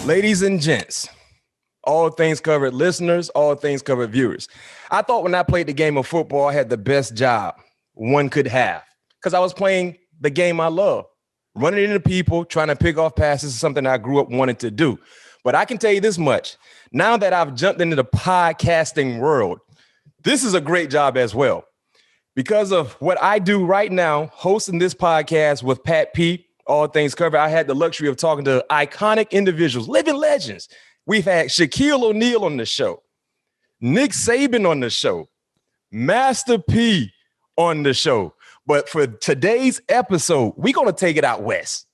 Ladies and gents, all things covered listeners, all things covered viewers. I thought when I played the game of football, I had the best job one could have because I was playing the game I love. Running into people, trying to pick off passes is something I grew up wanting to do. But I can tell you this much. Now that I've jumped into the podcasting world, this is a great job as well. Because of what I do right now, hosting this podcast with Pat P, all things covered, I had the luxury of talking to iconic individuals, living legends. We've had Shaquille O'Neal on the show, Nick Saban on the show, Master P on the show. But for today's episode, we're going to take it out west.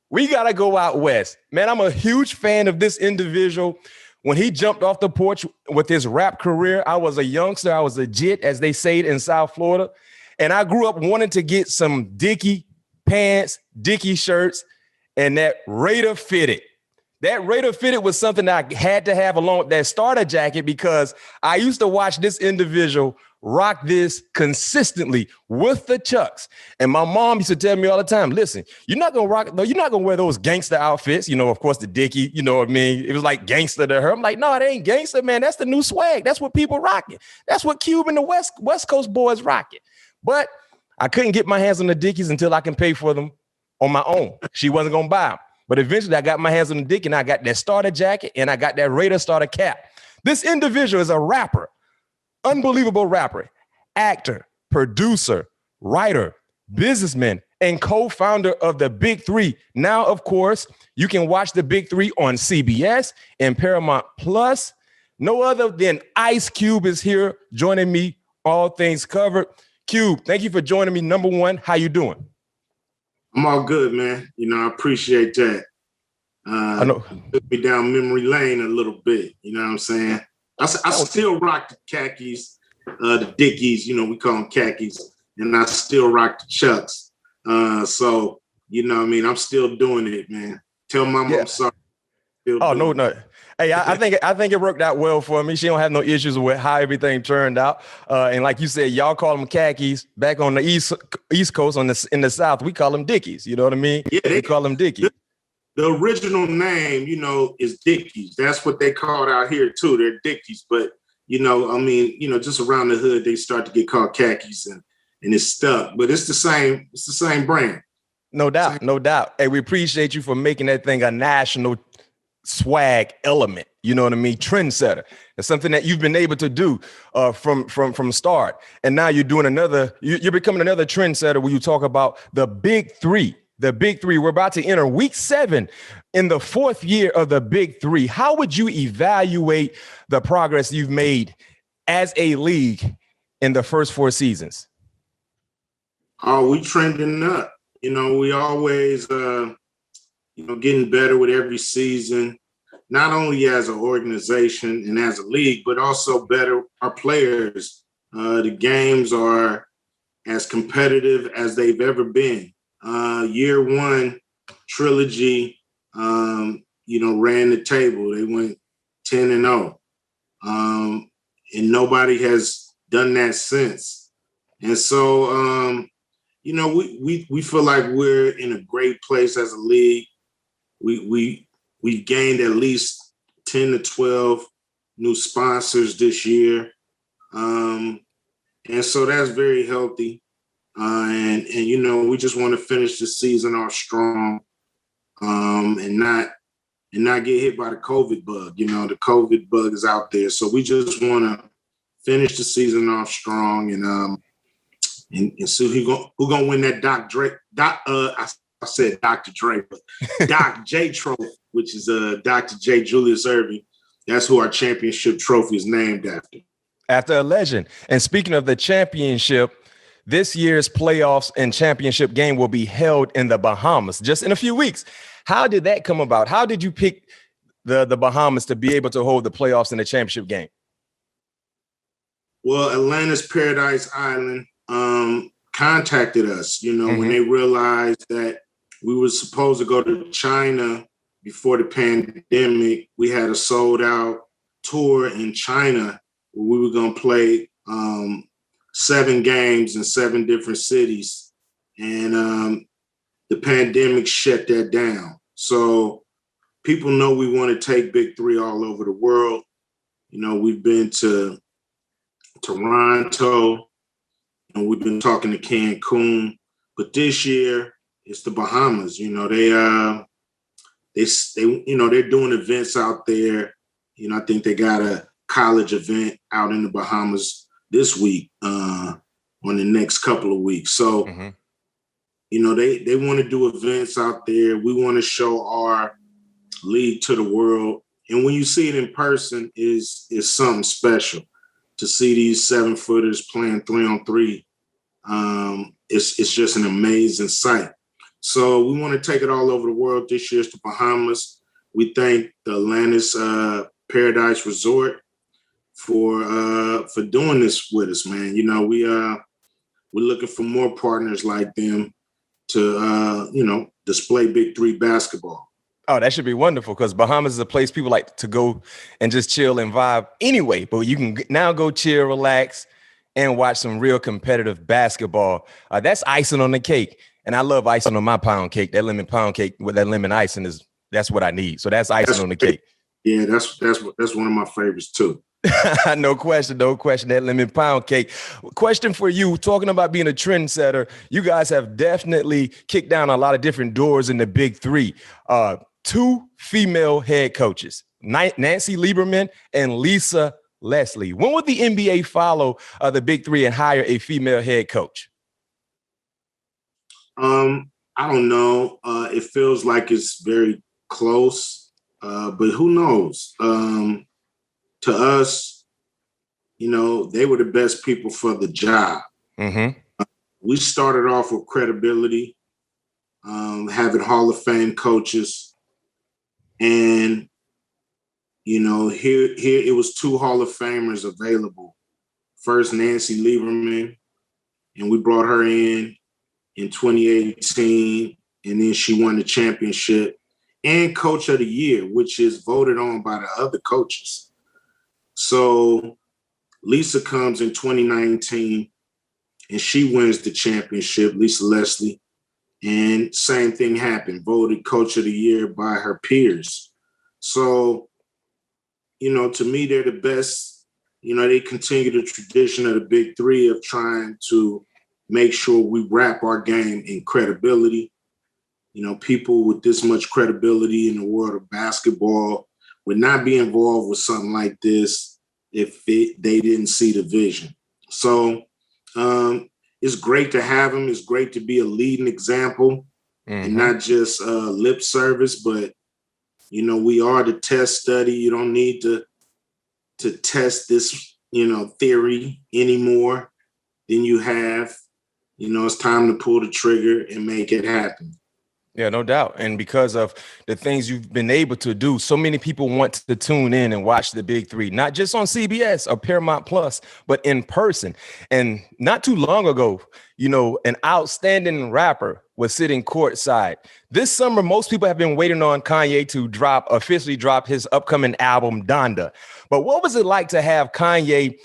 We got to go out west. Man, I'm a huge fan of this individual. When he jumped off the porch with his rap career, I was a youngster. I was a jit, as they say it in South Florida. And I grew up wanting to get some Dickie pants, Dickie shirts, and that Raider fitted. That Raider fitted was something that I had to have along with that starter jacket because I used to watch this individual rock this consistently with the Chucks. And my mom used to tell me all the time, listen, you're not going to wear those gangster outfits. You know, of course, the Dickie, you know what I mean? It was like gangster to her. I'm like, no, it ain't gangster, man. That's the new swag. That's what people rocking. That's what Cube and the West Coast boys rocking. But I couldn't get my hands on the Dickies until I can pay for them on my own. She wasn't going to buy them. But eventually I got my hands on the Dickie and I got that starter jacket and I got that Raider starter cap. This individual is a rapper. Unbelievable rapper, actor, producer, writer, businessman, and co-founder of the Big Three. Now, of course, you can watch the Big Three on CBS and Paramount Plus. No other than Ice Cube is here joining me, all things covered. Cube, thank you for joining me. Number one, how you doing? I'm all good, man. You know, I appreciate that. I know. Took me down memory lane a little bit. You know what I'm saying? I still rock the khakis, the Dickies, you know, we call them khakis, and I still rock the Chucks. So, you know what I mean? I'm still doing it, man. Tell Mama I'm sorry. No. Hey, I think it worked out well for me. She don't have no issues with how everything turned out. And like you said, y'all call them khakis. Back on the East Coast, in the South, we call them Dickies. You know what I mean? Yeah, we call them Dickies. The original name, you know, is Dickies. That's what they called out here too. They're Dickies. But, you know, I mean, you know, just around the hood, they start to get called khakis and it's stuck. But it's the same brand. No doubt. Hey, we appreciate you for making that thing a national swag element. You know what I mean? Trendsetter. It's something that you've been able to do from start. And now you're doing you're becoming another trendsetter when you talk about the Big Three. The Big Three. We're about to enter week 7 in the 4th year of the Big Three. How would you evaluate the progress you've made as a league in the first 4 seasons? Oh, we trending up. You know, we always, getting better with every season, not only as an organization and as a league, but also better our players. The games are as competitive as they've ever been. Year 1 trilogy, ran the table. They went 10-0. And nobody has done that since. And so, we feel like we're in a great place as a league. We've gained at least 10 to 12 new sponsors this year. And so that's very healthy. And we just want to finish the season off strong, and not get hit by the COVID bug. You know, the COVID bug is out there, so we just want to finish the season off strong and see who gonna win that I said Dr. Dre, but Doc J Trophy, which is Dr. J Julius Erving. That's who our championship trophy is named after. After a legend. And speaking of the championship, this year's playoffs and championship game will be held in the Bahamas just in a few weeks. How did that come about? How did you pick the Bahamas to be able to hold the playoffs and the championship game? Well, Atlanta's Paradise Island contacted us, when they realized that we were supposed to go to China before the pandemic. We had a sold out tour in China where we were going to play 7 games in 7 different cities. And the pandemic shut that down. So people know we want to take Big Three all over the world. You know, we've been to Toronto, and we've been talking to Cancun, but this year it's the Bahamas. You know, they you know, they're doing events out there. You know, I think they got a college event out in the Bahamas this week, on the next couple of weeks. So, you know, they want to do events out there. We want to show our league to the world. And when you see it in person, is something special. To see these 7-footers playing 3-on-3, it's just an amazing sight. So we want to take it all over the world. This year's the Bahamas. We thank the Atlantis Paradise Resort for doing this with us, man. You know, we're looking for more partners like them to you know, display Big Three basketball. Oh, that should be wonderful, because Bahamas is a place people like to go and just chill and vibe anyway. But you can now go chill, relax, and watch some real competitive basketball. That's icing on the cake. And I love icing on my pound cake. That lemon pound cake with that lemon icing that's what I need. So that's icing on the cake. Yeah, that's one of my favorites too. No question. That lemon pound cake. Question for you, talking about being a trendsetter, you guys have definitely kicked down a lot of different doors in the Big Three. 2 female head coaches, Nancy Lieberman and Lisa Leslie. When would the NBA follow the Big Three and hire a female head coach? I don't know. It feels like it's very close, but who knows? To us, you know, they were the best people for the job. We started off with credibility, having Hall of Fame coaches. And, you know, here it was 2 Hall of Famers available. First, Nancy Lieberman, and we brought her in 2018, and then she won the championship and Coach of the Year, which is voted on by the other coaches. So Lisa comes in 2019, and she wins the championship, Lisa Leslie. And same thing happened, voted Coach of the Year by her peers. So, you know, to me, they're the best. You know, they continue the tradition of the Big Three of trying to make sure we wrap our game in credibility. You know, people with this much credibility in the world of basketball would not be involved with something like this if they didn't see the vision. So, it's great to have them. It's great to be a leading example and not just lip service, but, you know, we are the test study. You don't need to test this, you know, theory anymore than you have. You know, it's time to pull the trigger and make it happen. Yeah, no doubt. And because of the things you've been able to do, so many people want to tune in and watch the Big Three, not just on CBS or Paramount Plus, but in person. And not too long ago, you know, an outstanding rapper was sitting courtside. This summer, most people have been waiting on Kanye to officially drop his upcoming album, Donda. But what was it like to have Kanye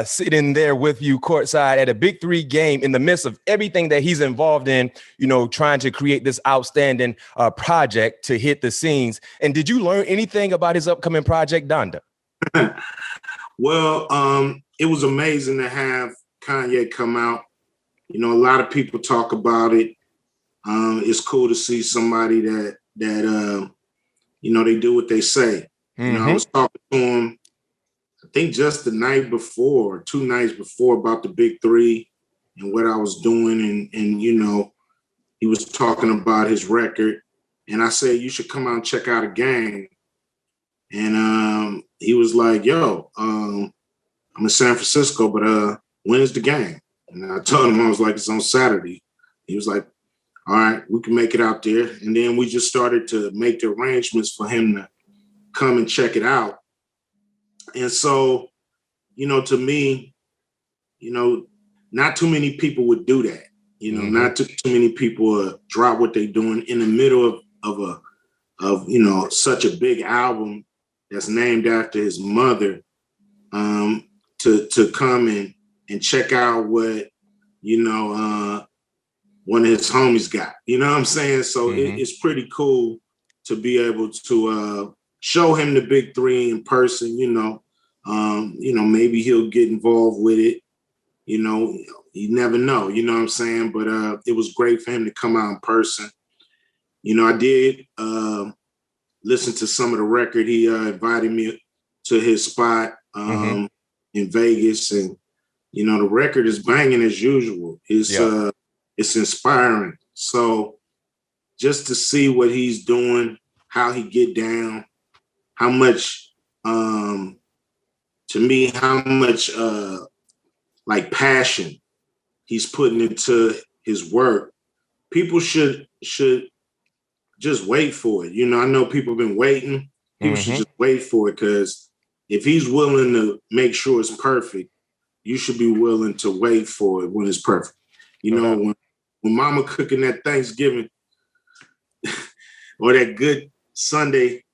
sitting there with you courtside at a Big Three game in the midst of everything that he's involved in, you know, trying to create this outstanding project to hit the scenes? And did you learn anything about his upcoming project, Donda? Well, it was amazing to have Kanye come out. You know, a lot of people talk about it. It's cool to see somebody that you know, they do what they say. You know, I was talking to him, I think just the night before, 2 nights before, about the Big Three and what I was doing. And you know, he was talking about his record. And I said, you should come out and check out a game. And he was like, yo, I'm in San Francisco, but when is the game? And I told him, I was like, it's on Saturday. He was like, all right, we can make it out there. And then we just started to make the arrangements for him to come and check it out. And so, you know, to me, you know, not too many people would do that. You know, not too many people drop what they're doing in the middle of you know, such a big album that's named after his mother, to come and check out what, you know, one of his homies got. You know what I'm saying? So it's pretty cool to be able to show him the big three in person. Maybe he'll get involved with it. You never know. You know what I'm saying? But it was great for him to come out in person. I did listen to some of the record. He invited me to his spot in Vegas, and the record is banging as usual. It's inspiring. So just to see what he's doing, how he get down, how much like passion he's putting into his work. People should just wait for it. I know people have been waiting. People should just wait for it, because if he's willing to make sure it's perfect, you should be willing to wait for it when it's perfect. When mama cooking that Thanksgiving or that good Sunday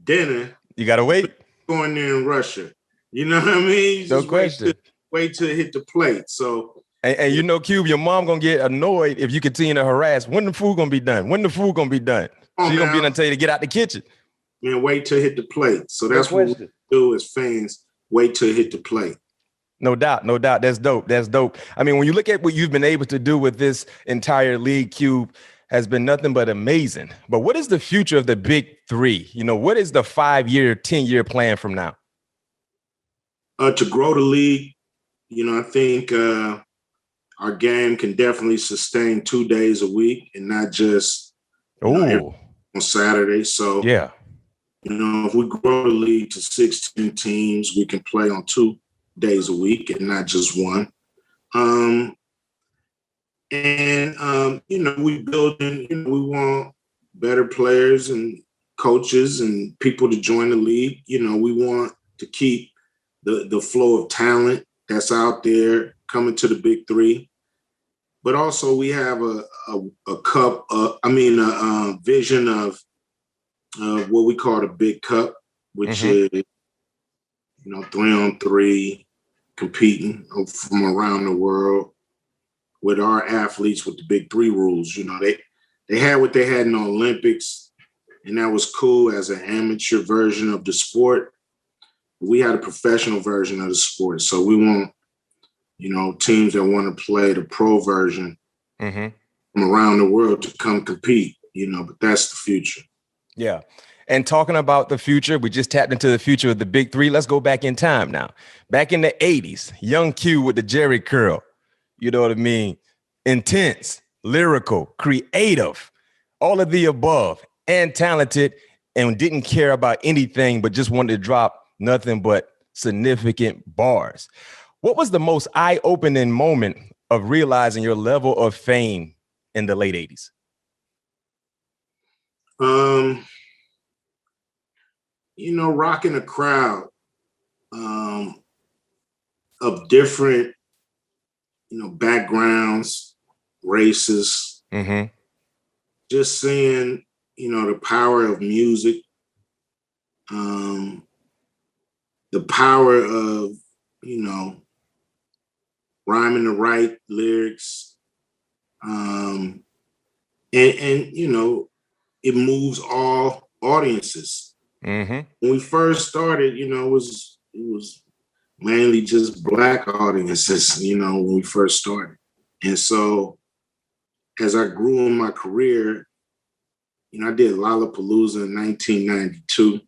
dinner, you gotta wait. Going there in Russia. You know what I mean? No question. Wait till it hit the plate. So and Cube, your mom gonna get annoyed if you continue to harass. When the food gonna be done? When the food gonna be done? She's gonna be gonna tell you to get out the kitchen. Man, wait till it hit the plate. So that's what we do as fans. Wait till it hit the plate. No doubt. That's dope. I mean, when you look at what you've been able to do with this entire league, Cube, has been nothing but amazing. But what is the future of the big three? What is the 5-year, 10-year plan from now? To grow the league, I think our game can definitely sustain 2 days a week and not just on Saturday. So, yeah, if we grow the league to 16 teams, we can play on 2 days a week and not just one. We building, we want better players and coaches and people to join the league. We want to keep the flow of talent that's out there coming to the big three. But also we have a vision of what we call the big cup, which is, 3-on-3 competing from around the world with our athletes with the big three rules. They had what they had in the Olympics, and that was cool as an amateur version of the sport. We had a professional version of the sport. So we want, teams that want to play the pro version from around the world to come compete, but that's the future. Yeah. And talking about the future, we just tapped into the future of the big three. Let's go back in time now. Back in the 80s, young Q with the Jerry curl. You know what I mean? Intense, lyrical, creative, all of the above, and talented, and didn't care about anything, but just wanted to drop nothing but significant bars. What was the most eye-opening moment of realizing your level of fame in the late 80s? Rocking a crowd of different, backgrounds, races, just seeing, the power of music, the power of, rhyming the right lyrics, and it moves all audiences. When we first started, it was mainly just Black audiences, when we first started. And so as I grew in my career, I did Lollapalooza in 1992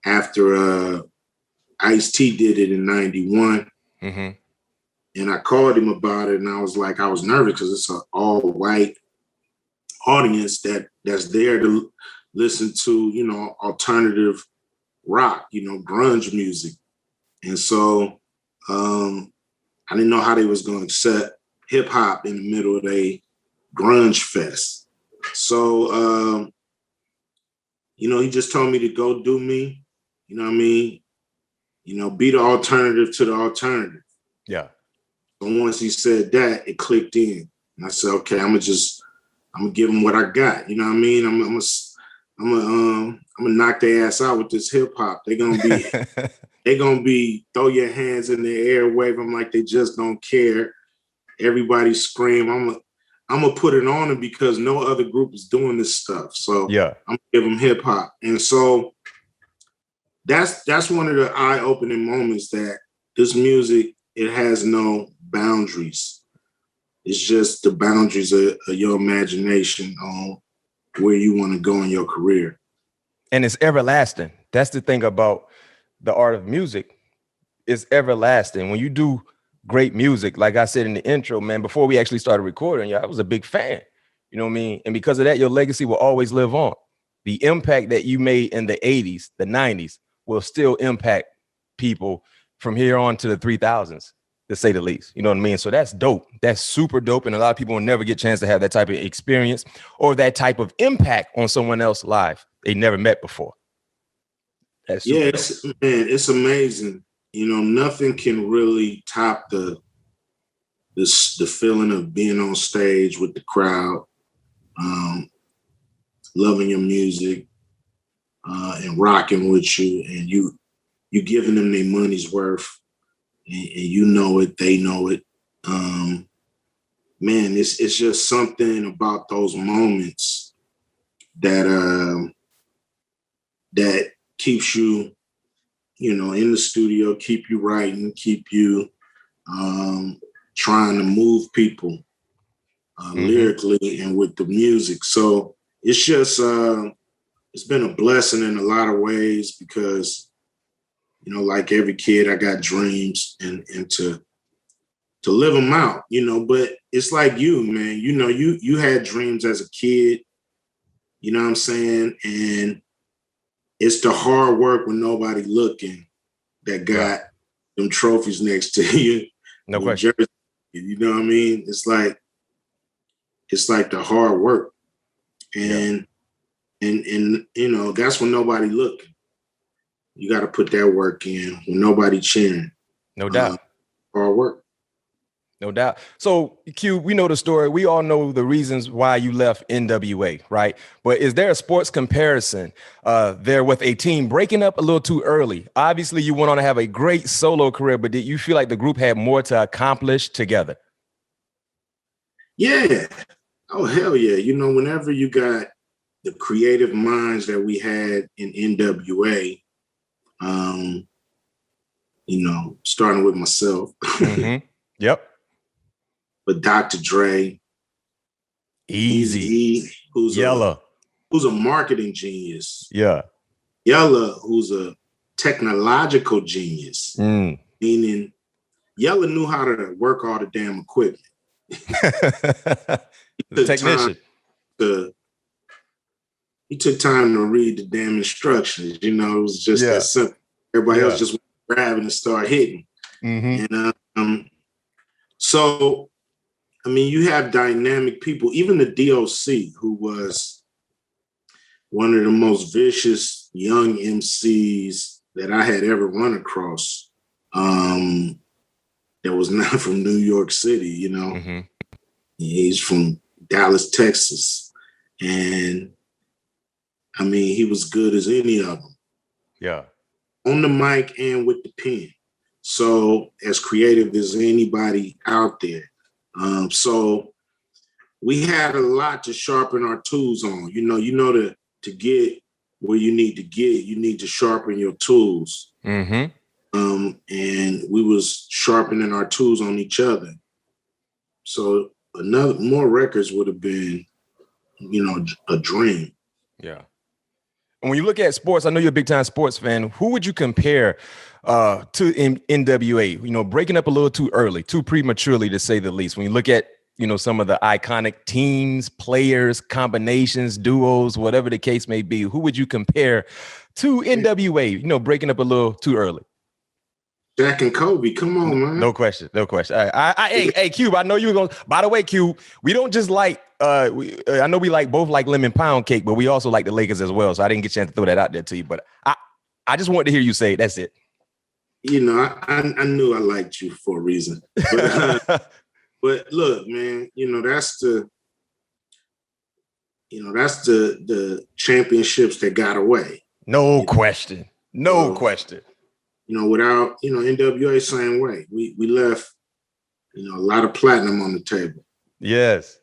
after Ice-T did it in 91. And I called him about it, and I was nervous because it's an all-white audience that's there to listen to, alternative rock, grunge music. And so I didn't know how they was going to accept hip hop in the middle of a grunge fest. So, he just told me to go do me, be the alternative to the alternative. Yeah. So once he said that, it clicked in. And I said, okay, I'm gonna give them what I got. You know what I mean? I'm gonna knock their ass out with this hip hop. They're gonna be throw your hands in the air, wave them like they just don't care. Everybody scream. I'm gonna put it on them because no other group is doing this stuff. So yeah, I'm gonna give them hip hop. And so that's one of the eye-opening moments that this music, it has no boundaries. It's just the boundaries of your imagination on where you want to go in your career. And it's everlasting. That's the thing about the art of music. It's everlasting. When you do great music, like I said in the intro, man, before we actually started recording, yeah, I was a big fan. You know what I mean? And because of that, your legacy will always live on. The impact that you made in the 80s, the 90s will still impact people from here on to the 3000s, to say the least. You know what I mean? So that's dope. That's super dope. And a lot of people will never get a chance to have that type of experience or that type of impact on someone else's life they never met before. That's super dope. It's amazing. You know, nothing can really top the feeling of being on stage with the crowd, loving your music, and rocking with you, and you giving them their money's worth, and you know it, they know it. Man, it's just something about those moments that that keeps you, you know, in the studio, keep you writing, keep you trying to move people lyrically and with the music. So it's just it's been a blessing in a lot of ways because, you know, like every kid, I got dreams and to live them out, you know. But it's like you, man, you know, you had dreams as a kid, you know what I'm saying? And it's the hard work when nobody looking that got them trophies next to you. No question. Jersey, you know what I mean? It's like the hard work. And and you know, that's when nobody looking. You got to put that work in when nobody cheering. No doubt. Hard work. No doubt. So, Q, we know the story. We all know the reasons why you left NWA, right? But is there a sports comparison there with a team breaking up a little too early? Obviously, you went on to have a great solo career, but did you feel like the group had more to accomplish together? Yeah. Oh, hell yeah. You know, whenever you got the creative minds that we had in NWA, you know, starting with myself. Yep. But Dr. Dre, Easy, who's Yella, who's a marketing genius. Yeah. Yella, who's a technological genius. Meaning Yella knew how to work all the damn equipment. The technician. He took time to read the damn instructions. You know, it was just that simple. Everybody else just grabbing and start hitting. And so, I mean, you have dynamic people. Even the DOC, who was one of the most vicious young MCs that I had ever run across, that was not from New York City, you know. He's from Dallas, Texas. And I mean, he was good as any of them. Yeah. On the mic and with the pen. So as creative as anybody out there. So we had a lot to sharpen our tools on. You know, to get where you need to get, you need to sharpen your tools. And we was sharpening our tools on each other. So more records would have been, you know, a dream. Yeah. And when you look at sports, I know you're a big time sports fan. Who would you compare to NWA? You know, breaking up a little too early, too prematurely, to say the least. When you look at, you know, some of the iconic teams, players, combinations, duos, whatever the case may be, who would you compare to NWA? You know, breaking up a little too early. Jack and Kobe, come on, man. No question. Hey, Cube, I know you were going. By the way, Cube, we don't just like. I know we both like lemon pound cake, but we also like the Lakers as well. So I didn't get a chance to throw that out there to you. But I just wanted to hear you say it. That's it. You know, I knew I liked you for a reason. But look, man, you know, that's the championships that got away. No question. Question. You know, without, you know, NWA same way. We left, you know, a lot of platinum on the table. Yes.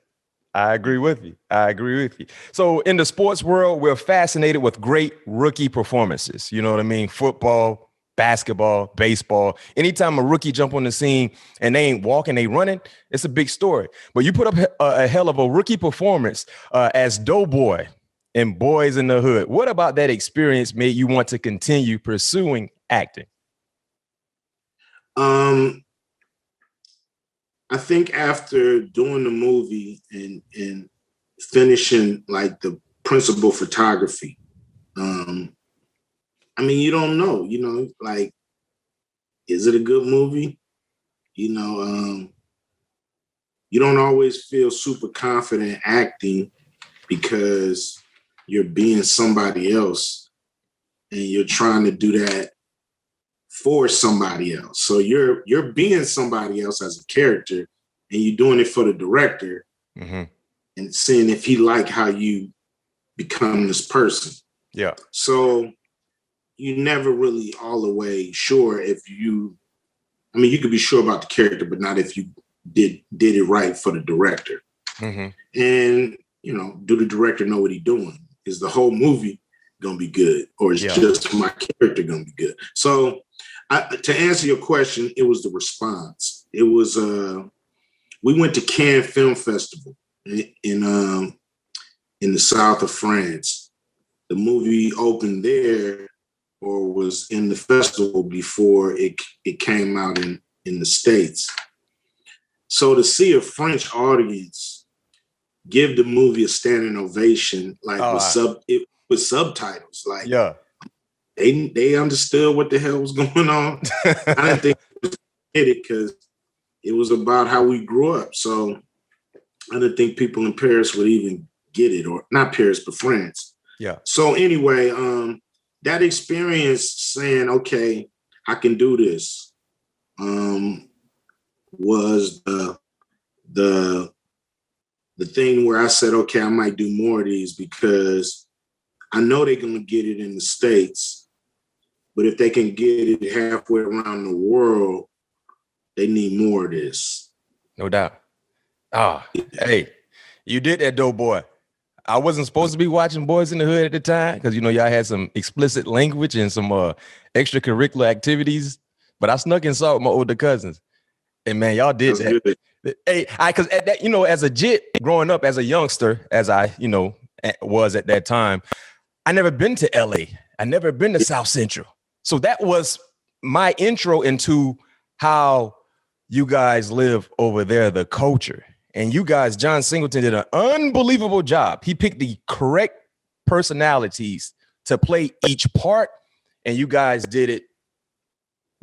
I agree with you. I agree with you. So in the sports world, we're fascinated with great rookie performances. You know what I mean? Football, basketball, baseball. Anytime a rookie jump on the scene and they ain't walking, they running, it's a big story. But you put up a hell of a rookie performance as Doughboy in Boys in the Hood. What about that experience made you want to continue pursuing acting? I think after doing the movie and finishing like the principal photography, I mean, you don't know, like, is it a good movie? You don't always feel super confident acting because you're being somebody else and you're trying to do that for somebody else. So you're being somebody else as a character and you're doing it for the director and seeing if he like how you become this person. Yeah. So you never really all the way sure if you could be sure about the character, but not if you did it right for the director. And, do the director know what he's doing? Is the whole movie going to be good? Or is just my character going to be good? So to answer your question, it was the response. It was, we went to Cannes Film Festival in the south of France. The movie opened there or was in the festival before it came out in the States. So to see a French audience give the movie a standing ovation, like with subtitles, like they understood what the hell was going on. I didn't think they did it because it was about how we grew up. So I didn't think people in Paris would even get it, or not Paris, but France. Yeah. So anyway, that experience saying, okay, I can do this, was the thing where I said, okay, I might do more of these because I know they're going to get it in the States, but if they can get it halfway around the world, they need more of this. No doubt. Hey, you did that, Doughboy. I wasn't supposed to be watching Boys in the Hood at the time because, y'all had some explicit language and some extracurricular activities, but I snuck and saw with my older cousins. And man, y'all did that. Good. Hey, because at that, as a jit growing up as a youngster, as I, was at that time, I never been to LA. I never been to South Central. So that was my intro into how you guys live over there, the culture. And you guys, John Singleton did an unbelievable job. He picked the correct personalities to play each part, and you guys did it.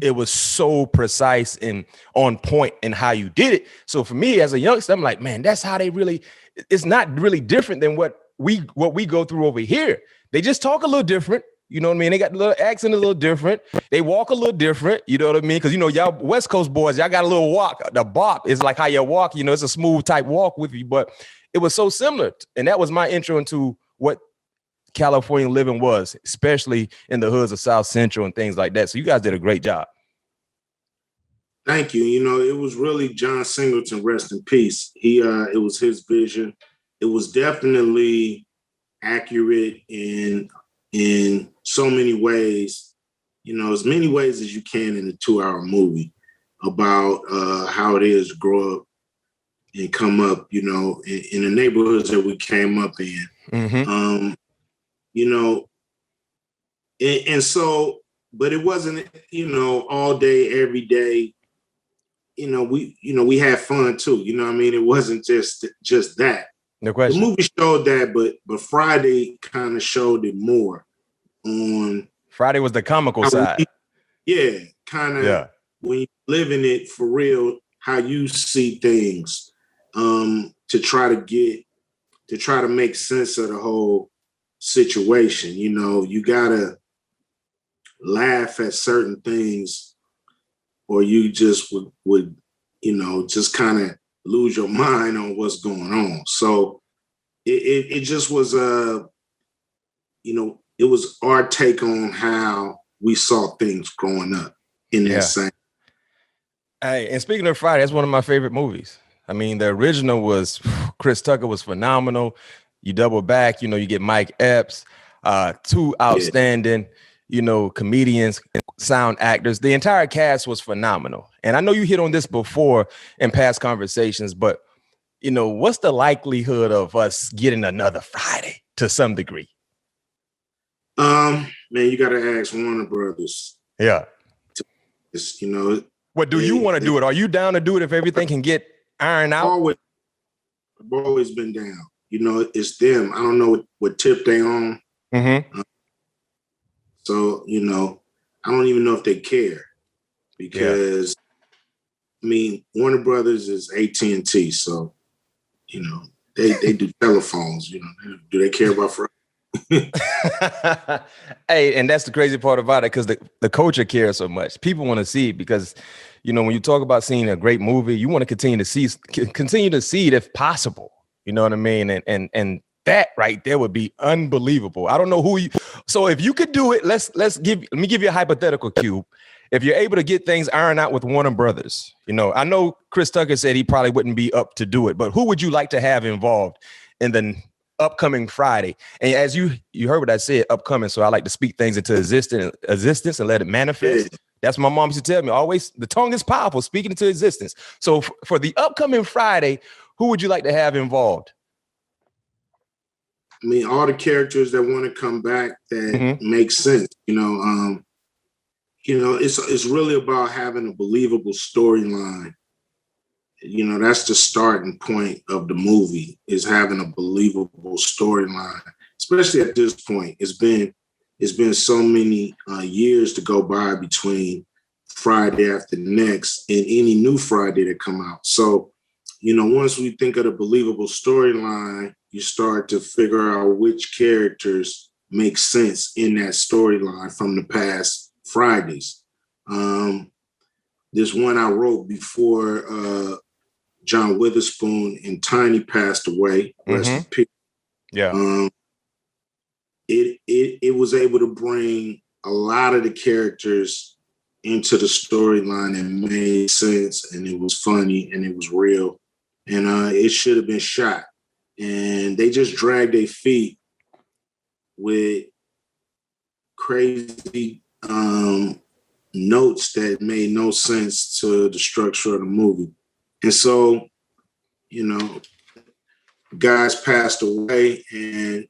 It was so precise and on point in how you did it. So for me as a youngster, I'm like, man, that's how they really, it's not really different than what we go through over here. They just talk a little different. You know what I mean? They got a little accent a little different. They walk a little different. You know what I mean? Because, y'all West Coast boys, y'all got a little walk. The bop is like how you walk. It's a smooth type walk with you. But it was so similar. And that was my intro into what California living was, especially in the hoods of South Central and things like that. So you guys did a great job. Thank you. It was really John Singleton, rest in peace. It was his vision. It was definitely accurate in so many ways, as many ways as you can in a 2-hour movie about how it is to grow up and come up, in the neighborhoods that we came up in. Mm-hmm. And so, but it wasn't, all day, every day. We had fun too. It wasn't just that. No question. The movie showed that, but Friday kind of showed it more. Friday was the comical side. Kind of when you live in it for real, how you see things, to try to make sense of the whole situation. You gotta laugh at certain things, or you just would just kind of lose your mind on what's going on. So it just was it was our take on how we saw things growing up in that same. Hey, and speaking of Friday, that's one of my favorite movies. I mean, the original was Chris Tucker was phenomenal. You double back, you get Mike Epps, two outstanding, comedians, sound actors. The entire cast was phenomenal. And I know you hit on this before in past conversations, but what's the likelihood of us getting another Friday to some degree? Man, you got to ask Warner Brothers. Yeah. What do you want to do it? Are you down to do it if everything can get ironed out? I've always been down. It's them. I don't know what tip they on. Mm-hmm. So, I don't even know if they care because, Warner Brothers is AT&T. So, they do telephones. Do they care about Friday? Hey, and that's the crazy part about it because the culture cares so much. People want to see it because, when you talk about seeing a great movie, you want to continue to see it if possible. You know what I mean? And that right there would be unbelievable. I don't know so if you could do it, let me give you a hypothetical, Cube. If you're able to get things ironed out with Warner Brothers, I know Chris Tucker said he probably wouldn't be up to do it, but who would you like to have involved in the upcoming Friday? And as you heard what I said, upcoming, so I like to speak things into existence and let it manifest. Yeah. That's what my mom used to tell me. Always, the tongue is powerful, speaking into existence. So for the upcoming Friday, who would you like to have involved? All the characters that want to come back that make sense. It's really about having a believable storyline. That's the starting point of the movie, is having a believable storyline, especially at this point. It's been so many years to go by between Friday after next and any new Friday that come out. So, once we think of the believable storyline, you start to figure out which characters make sense in that storyline from the past Fridays. There's one I wrote before John Witherspoon and Tiny passed away. Rest in peace. Yeah. It was able to bring a lot of the characters into the storyline and made sense, and it was funny and it was real, and it should have been shot. And they just dragged their feet with crazy notes that made no sense to the structure of the movie. And so, guys passed away, and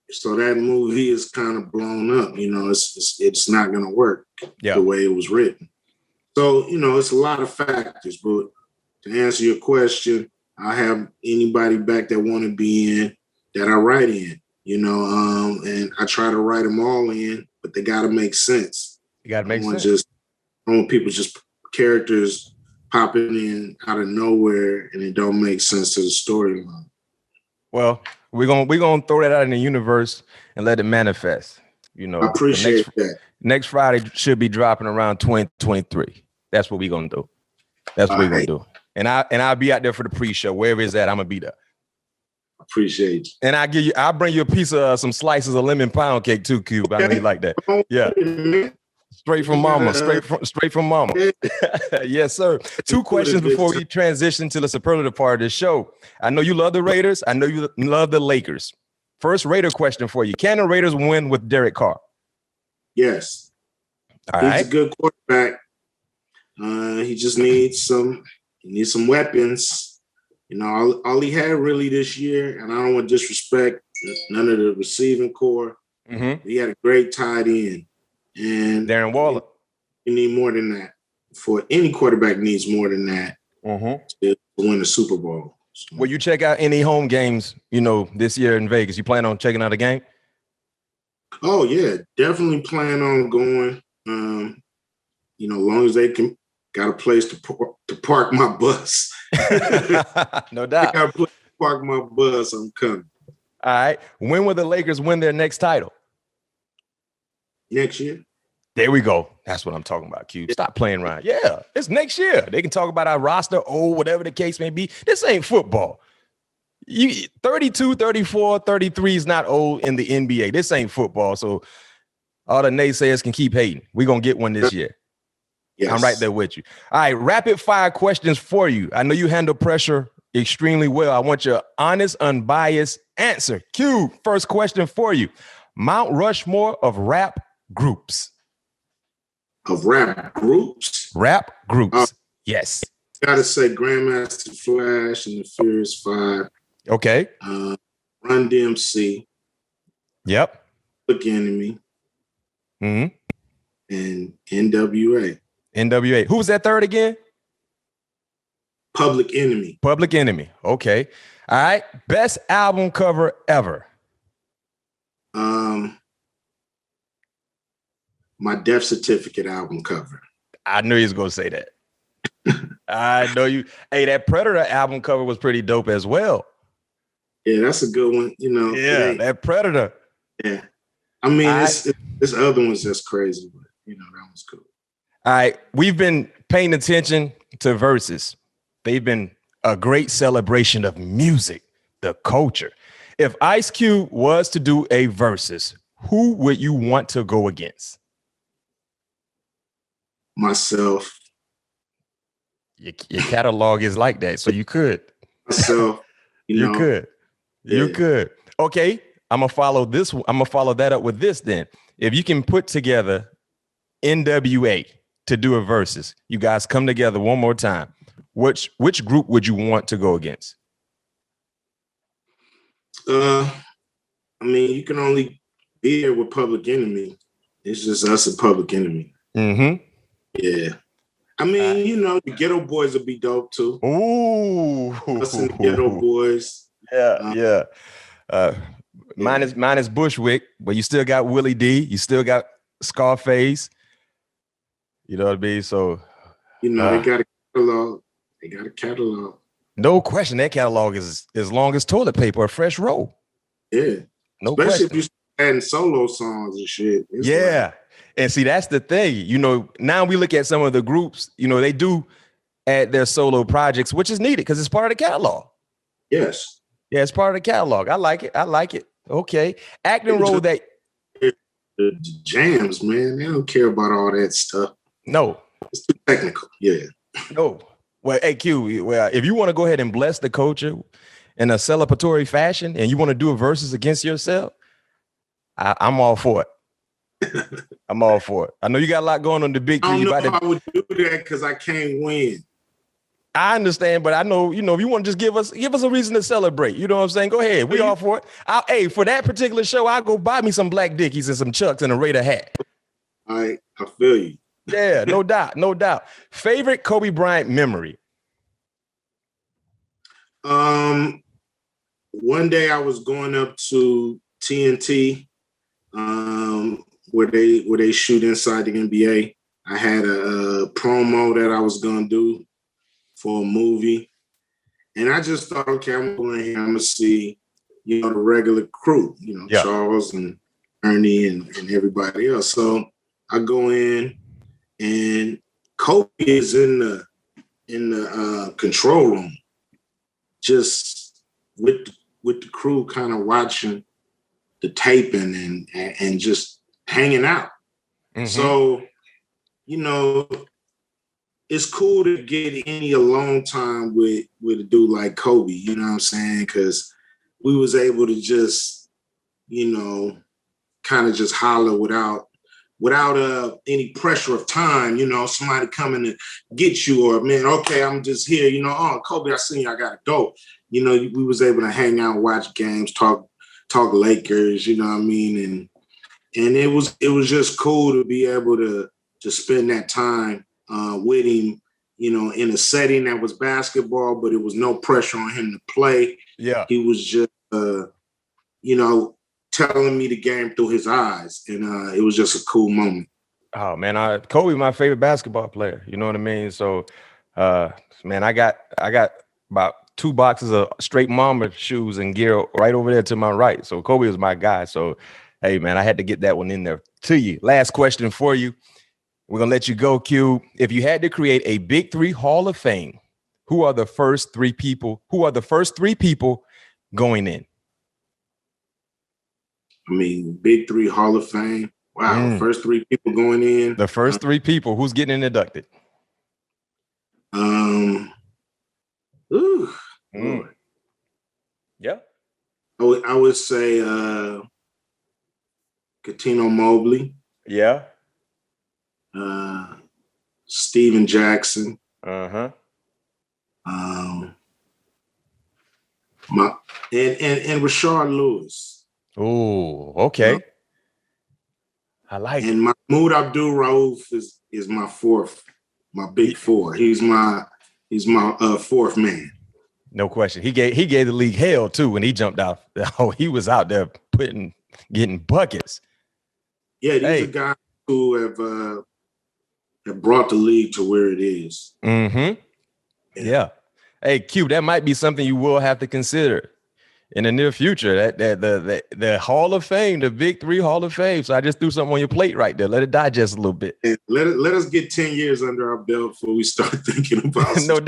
so that movie is kind of blown up. It's not going to work the way it was written. So, it's a lot of factors. But to answer your question, I have anybody back that want to be in that I write in, and I try to write them all in, but they got to make sense. You got to make sense. I don't want people just characters popping in out of nowhere and it don't make sense to the storyline. Well, we're gonna throw that out in the universe and let it manifest. I appreciate that. Next Friday should be dropping around 2023. That's what we're gonna do. That's what we're gonna do. And I'll be out there for the pre-show. Wherever it's at, I'm gonna be there. Appreciate you. And I'll bring you a piece of some slices of lemon pound cake too, Cube. I mean, like that. Yeah. Straight from mama. Straight from mama. Yes, sir. Two questions before we transition to the superlative part of the show. I know you love the Raiders. I know you love the Lakers. First Raider question for you. Can the Raiders win with Derek Carr? Yes. He's a good quarterback. He just needs some weapons. All he had really this year, and I don't want to disrespect none of the receiving core. Mm-hmm. He had a great tight end. And Darren Waller. You need more than that. For any quarterback needs more than that to win the Super Bowl. So. Will you check out any home games, this year in Vegas? You plan on checking out a game? Oh, yeah. Definitely plan on going. As long as they can got a place to park my bus. No doubt. I got a place to park my bus. I'm coming. All right. When will the Lakers win their next title? Next year. There we go. That's what I'm talking about, Cube. Stop playing around. Yeah, it's next year. They can talk about our roster, whatever the case may be. This ain't football. 32, 34, 33 is not old in the NBA. This ain't football. So all the naysayers can keep hating. We're going to get one this year. Yes. I'm right there with you. All right, rapid fire questions for you. I know you handle pressure extremely well. I want your honest, unbiased answer. Q, first question for you. Mount Rushmore of rap groups. Of rap groups? Rap groups. Yes. Gotta say Grandmaster Flash and the Furious Five. Okay. Run DMC. Yep. Public Enemy. Mm-hmm. And NWA. NWA. Who was that third again? Public Enemy. Public Enemy. Okay. All right. Best album cover ever. My Death Certificate album cover. I knew he was gonna say that. I know you. Hey, that Predator album cover was pretty dope as well. Yeah, that's a good one. You know. Yeah, that Predator. Yeah. I mean, this other one's just crazy, but you know, that was cool. All right. We've been paying attention to Verzuz. They've been a great celebration of music, the culture. If Ice Cube was to do a Verzuz, who would you want to go against? Myself. Your catalog is like that, so you could. Myself. You could. Yeah. You could. Okay. I'm gonna follow this. I'm gonna follow that up with this then. If you can put together NWA to do a Verzuz, you guys come together one more time. Which group would you want to go against? I mean, you can only be here with Public Enemy. It's just us and Public Enemy. Mm-hmm. Yeah. I mean, you know, the Ghetto Boys would be dope too. Ooh. Us and the Ghetto Boys. Yeah. Mine is Bushwick, but you still got Willie D. You still got Scarface. You know what I mean? So, you know, they got a catalog. They got a catalog. No question. That catalog is as long as toilet paper, a fresh roll. Yeah. No Especially question. if you're adding solo songs and shit. Yeah. Like, and see, that's the thing. You know, now we look at some of the groups, you know, they do add their solo projects, which is needed because it's part of the catalog. Yes. Yeah, it's part of the catalog. I like it. Okay. Acting role that. The jams, man. They don't care about all that stuff. No. It's too technical. Yeah. No. Well, hey, Q, well, if you want to go ahead and bless the culture in a celebratory fashion and you want to do a Verzuz against yourself, I'm all for it. I'm all for it. I know you got a lot going on the big three. I don't know if I would do that because I can't win. I understand, but I know, you know, if you want to just give us a reason to celebrate, you know what I'm saying? Go ahead. We all for it. Hey, for that particular show, I'll go buy me some Black Dickies and some Chucks and a Raider hat. All right, I feel you. Yeah, no doubt, no doubt. Favorite Kobe Bryant memory? One day I was going up to TNT, where they shoot inside the NBA. I had a promo that I was gonna do for a movie, and I just thought, okay, I'm going here. I'm gonna see, you know, the regular crew, you know, Charles and Ernie and everybody else. So I go in, and Kobe is in the control room, just with the crew, kind of watching the taping and just hanging out. Mm-hmm. So, you know, it's cool to get any alone time with a dude like Kobe, you know what I'm saying? Because we was able to just, you know, kind of just holler without any pressure of time, you know, somebody coming to get you, or, man, okay, I'm just here, you know, oh, Kobe, I seen you, I gotta go. You know, we was able to hang out, watch games, talk Lakers, you know what I mean? And it was just cool to be able to spend that time with him, you know, in a setting that was basketball, but it was no pressure on him to play. Yeah. He was just, you know, telling me the game through his eyes. And it was just a cool moment. Oh, man, Kobe, my favorite basketball player. You know what I mean? So, man, I got about 2 boxes of straight Mamba shoes and gear right over there to my right. So Kobe was my guy. So, hey, man, I had to get that one in there to you. Last question for you. We're going to let you go, Q. If you had to create a Big Three Hall of Fame, who are the first 3 people? Who are the first 3 people going in? I mean, Big Three Hall of Fame. Wow, first three people going in. The first three people. Who's getting inducted? Lord. Yeah. I would say Katino Mobley. Yeah. Steven Jackson. Uh-huh. And Rashard Lewis. Oh, okay. I like it. And Mahmoud Abdul-Rauf is my fourth, my big four. He's my fourth man. No question. He gave the league hell too when he jumped out. Oh, he was out there getting buckets. Yeah, these are guys who have brought the league to where it is. Mm-hmm. Yeah. Hey, Q, that might be something you will have to consider in the near future. That the Hall of Fame, the Big Three Hall of Fame. So I just threw something on your plate right there. Let it digest a little bit. Let us get 10 years under our belt before we start thinking about it. No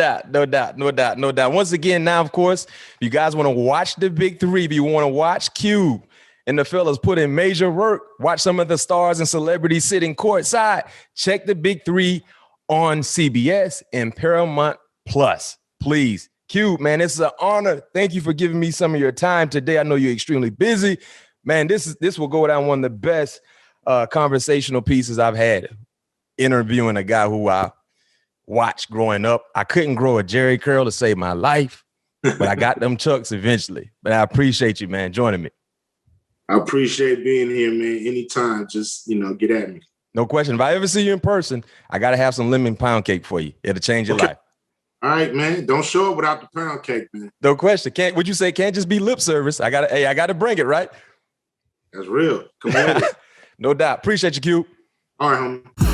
doubt. Once again, now, of course, if you guys want to watch the Big Three, if you want to watch Q and the fellas put in major work, watch some of the stars and celebrities sitting courtside, check the Big Three on CBS and Paramount Plus. Please. Q, man, this is an honor. Thank you for giving me some of your time today. I know you're extremely busy. Man, this will go down one of the best conversational pieces I've had, interviewing a guy who I watched growing up. I couldn't grow a Jerry curl to save my life, but I got them chucks eventually. But I appreciate you, man, joining me. I appreciate being here, man. Anytime, just, get at me. No question. If I ever see you in person, I got to have some lemon pound cake for you. It'll change your life. All right, man. Don't show up without the pound cake, man. No question. Would you say can't just be lip service? I gotta bring it, right? That's real. Come on. No doubt. Appreciate you, Q. All right, homie.